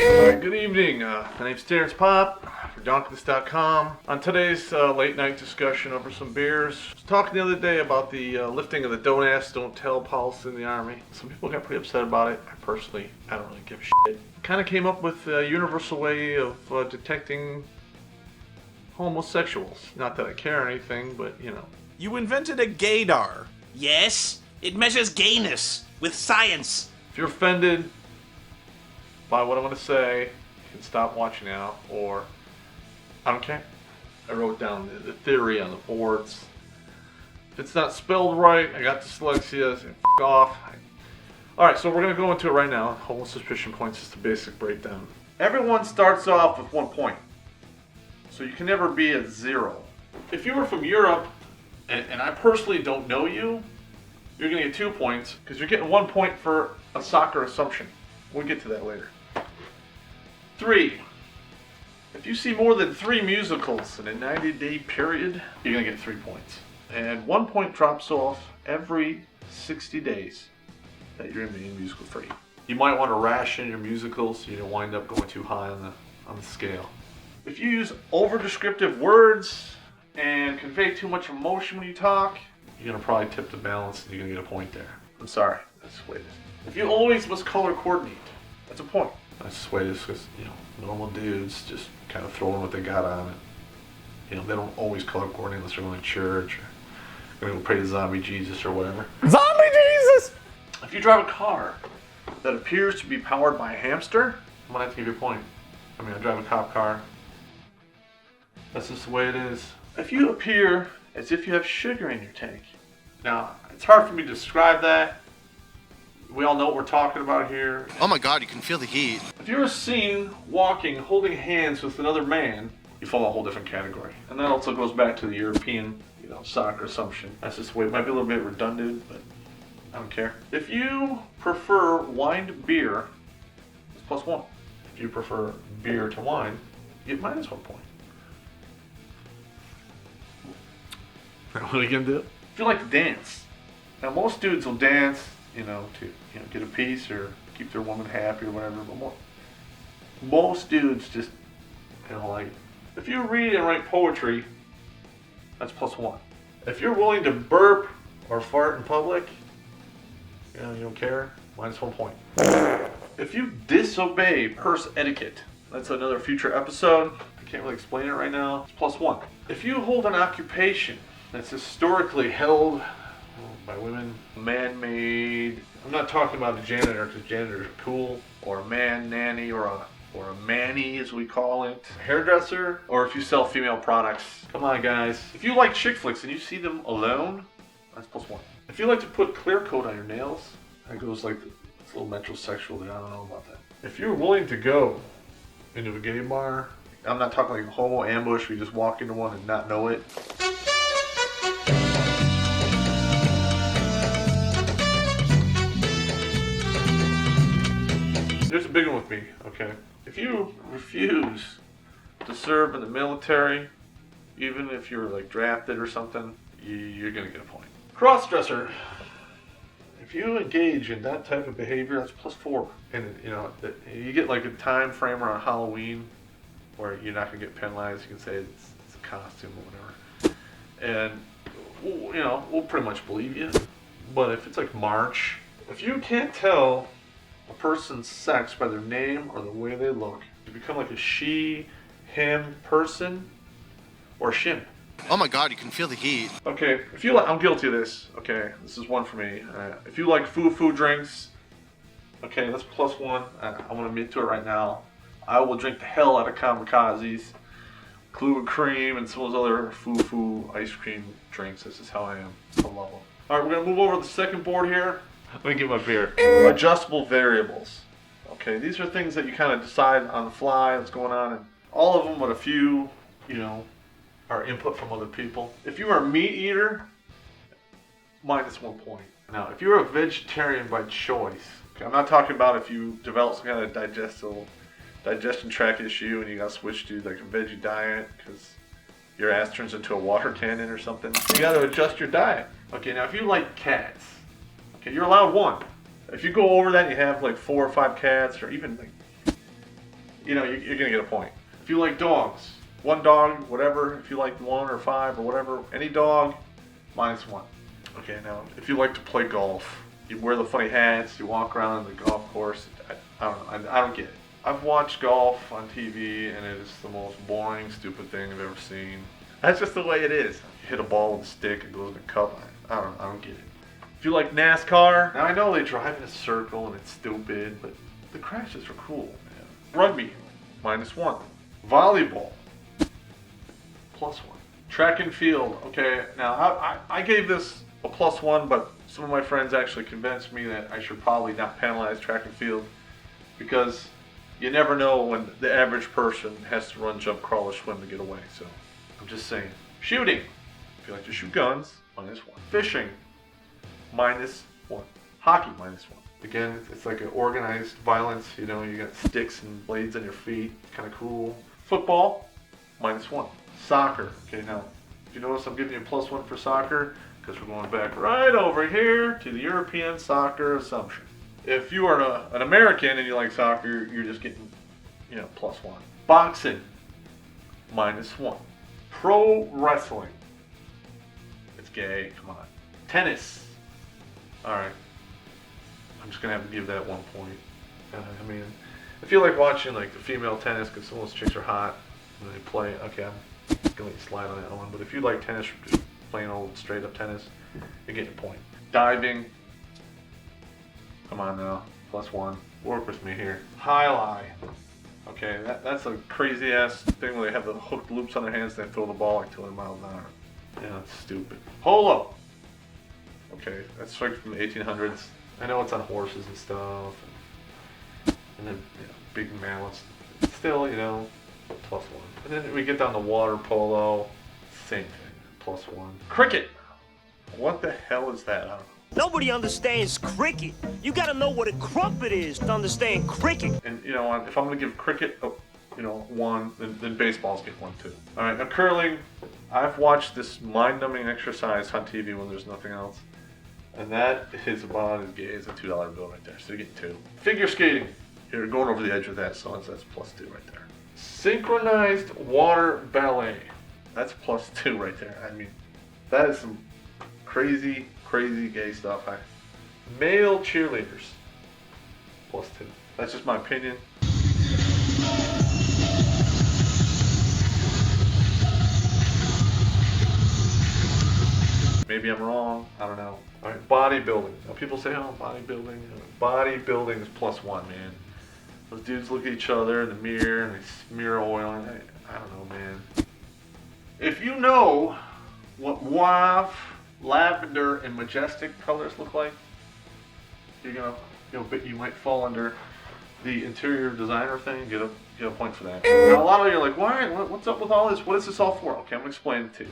Alright, good evening. My name's Terrence Popp for Redonkulas.com. On today's late night discussion over some beers, I was talking the other day about the lifting of the don't ask, don't tell policy in the Army. Some people got pretty upset about it. I don't really give a shit. Kind of came up with a universal way of detecting homosexuals. Not that I care or anything, but you know. You invented a gaydar. Yes, it measures gayness with science. If you're offended by what I'm going to say, you can stop watching now, or I don't care. I wrote down the theory on the boards. If it's not spelled right, I got dyslexia, so f*** off. Alright, so we're going to go into it right now. Homo suspicion points is the basic breakdown. Everyone starts off with 1 point. So you can never be at 0. If you were from Europe, and I personally don't know you, you're going to get 2 points, because you're getting 1 point for a soccer assumption. We'll get to that later. 3. If you see more than 3 musicals in a 90-day period, you're going to get 3 points. And 1 point drops off every 60 days that you're going to be musical free. You might want to ration your musicals so you don't wind up going too high on the scale. If you use over-descriptive words and convey too much emotion when you talk, you're going to probably tip the balance and you're going to get a point there. I'm sorry, that's the way it is. If you always must color coordinate, that's a point. That's the way it is because, you know, normal dudes just kind of throw in what they got on it. You know, they don't always color coordinate unless they're going to church or going to go pray to Zombie Jesus or whatever. Zombie Jesus! If you drive a car that appears to be powered by a hamster, I'm going to have to give you a point. I mean, I drive a cop car. That's just the way it is. If you appear as if you have sugar in your tank. Now, it's hard for me to describe that. We all know what we're talking about here. Oh my god, you can feel the heat. If you're seen walking, holding hands with another man, you fall in a whole different category. And that also goes back to the European, soccer assumption. That's just the way. It might be a little bit redundant, but I don't care. If you prefer wine to beer, it's +1. If you prefer beer to wine, you get -1 point. What are you gonna do? If you like to dance, now most dudes will dance, to get a piece or keep their woman happy or whatever. But most dudes just like it. If you read and write poetry, that's +1. If you're willing to burp or fart in public, you don't care, -1 point. If you disobey purse etiquette, that's another future episode. I can't really explain it right now. It's +1. If you hold an occupation that's historically held by women, man-made. I'm not talking about a janitor because janitors are cool, or a man nanny, or a manny as we call it, a hairdresser, or if you sell female products. Come on, guys. If you like chick flicks and you see them alone, that's +1. If you like to put clear coat on your nails, that goes like it's a little metrosexual there. I don't know about that. If you're willing to go into a gay bar, I'm not talking like a homo ambush where you just walk into one and not know it. There's a big one with me, okay? If you refuse to serve in the military, even if you're like drafted or something, you're gonna get a point. Crossdresser. If you engage in that type of behavior, that's +4. And you get like a time frame around Halloween where you're not gonna get penalized. You can say it's a costume or whatever. And we'll pretty much believe you. But if it's like March, if you can't tell a person's sex by their name or the way they look, you become like a she, him person, or a shimp. Oh my god, you can feel the heat. Okay, I'm guilty of this. Okay, this is one for me. If you like foo-foo drinks, okay, that's +1. I want to admit to it right now. I will drink the hell out of kamikazes, Clue and Cream, and some of those other foo-foo ice cream drinks. This is how I am. I love them. Alright, we're going to move over to the second board here. Let me get my beer. Adjustable variables. Okay, these are things that you kind of decide on the fly what's going on, and all of them with a few, are input from other people. If you are a meat eater, -1 point. Now, if you're a vegetarian by choice, okay, I'm not talking about if you develop some kind of digestion tract issue and you got to switch to like a veggie diet because your ass turns into a water cannon or something. You got to adjust your diet. Okay, now if you like cats, okay, you're allowed 1. If you go over that and you have like 4 or 5 cats, or even like you know, you're gonna get a point. If you like dogs, one dog, whatever. If you like 1 or 5 or whatever, any dog, -1. Okay, now if you like to play golf, you wear the funny hats, you walk around the golf course. I don't know. I don't get it. I've watched golf on TV, and it is the most boring, stupid thing I've ever seen. That's just the way it is. You hit a ball with a stick, it goes in a cup. I don't get it. If you like NASCAR, now I know they drive in a circle and it's stupid, but the crashes are cool, man. Rugby, -1. Volleyball, +1. Track and field, okay, now I gave this a +1, but some of my friends actually convinced me that I should probably not penalize track and field because you never know when the average person has to run, jump, crawl, or swim to get away, so I'm just saying. Shooting, if you like to shoot guns, -1. Fishing, -1. Hockey, -1. Again, it's like an organized violence, you know, you got sticks and blades on your feet, kind of cool. Football, -1. Soccer, okay, now, if you notice I'm giving you a +1 for soccer, because we're going back right over here to the European soccer assumption. If you are an American and you like soccer, you're just getting, you know, +1. Boxing, -1. Pro wrestling, it's gay, come on. Tennis, all right. I'm just gonna have to give that 1 point. I mean, if you like watching like the female tennis, because some of those chicks are hot when they play, okay, I'm gonna let you slide on that one. But if you like tennis, just plain old straight up tennis, you're getting a point. Diving, come on now, +1. Work with me here. High lie. Okay, that's a crazy ass thing where they have the hooked loops on their hands and they throw the ball like 200 miles an hour. Yeah, that's stupid. Polo. Okay, that's straight from the 1800s. I know it's on horses and stuff, and then you know, big mallets. Still, you know, +1. And then we get down to water polo, same thing, +1. Cricket. What the hell is that? I don't know. Nobody understands cricket. You gotta know what a crumpet is to understand cricket. And you know, if I'm gonna give cricket, you know, 1, then baseballs get 1 too. All right, now curling. I've watched this mind-numbing exercise on TV when there's nothing else. And that is about as gay as a $2 bill right there. So you're getting 2. Figure skating. You're going over the edge of that, so that's +2 right there. Synchronized water ballet. That's +2 right there. I mean, that is some crazy, crazy gay stuff. Male cheerleaders. +2. That's just my opinion. Maybe I'm wrong. I don't know. All right, bodybuilding. Now people say, oh, bodybuilding. Bodybuilding is +1, man. Those dudes look at each other in the mirror and they smear oil. And I don't know, man. If you know what mauve, lavender, and majestic colors look like, you're gonna, you might fall under the interior designer thing. Get a point for that. Now a lot of you are like, why? What's up with all this? What is this all for? Okay, I'm gonna explain it to you.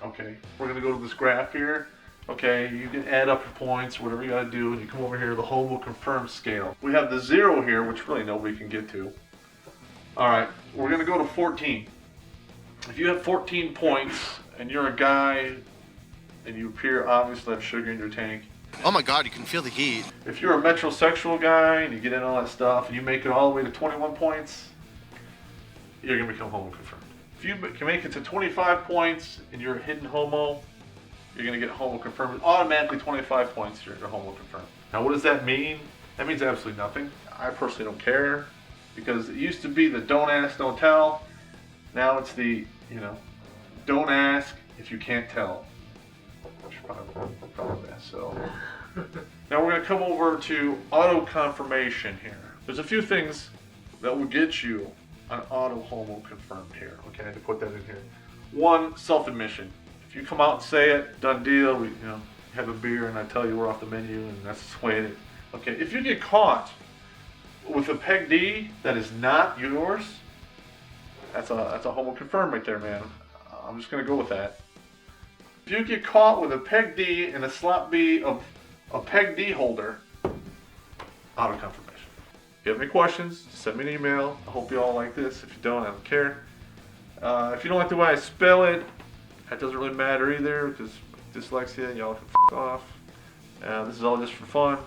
Okay, we're gonna go to this graph here. Okay, you can add up your points, whatever you gotta do, and you come over here to the Homo confirmed scale. We have the 0 here, which really nobody can get to. All right, we're gonna go to 14. If you have 14 points and you're a guy and you appear obviously to have sugar in your tank. Oh my god, you can feel the heat. If you're a metrosexual guy and you get in all that stuff and you make it all the way to 21 points, you're gonna become Homo confirmed. If you can make it to 25 points and you're a hidden homo, you're going to get Homo confirmed. Automatically 25 points, you're Homo confirmed. Now what does that mean? That means absolutely nothing. I personally don't care because it used to be the don't ask, don't tell. Now it's the, don't ask if you can't tell. I should probably that. So now we're going to come over to auto confirmation here. There's a few things that will get you an auto Homo confirmed here. Okay, I had to put that in here. 1, self-admission. If you come out and say it, done deal. We, have a beer and I tell you we're off the menu, and that's the way it is. Okay, if you get caught with a peg D that is not yours, that's a Homo confirmed right there, man. I'm just gonna go with that. If you get caught with a peg D and a slot B of a peg D holder, auto confirmation. If you have any questions, just send me an email. I hope you all like this. If you don't, I don't care. If you don't like the way I spell it, that doesn't really matter either, because dyslexia, y'all can f*** off. This is all just for fun.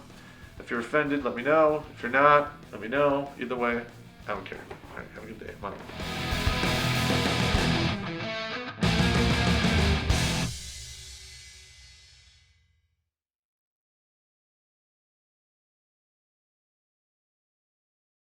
If you're offended, let me know. If you're not, let me know. Either way, I don't care. All right, have a good day. Bye.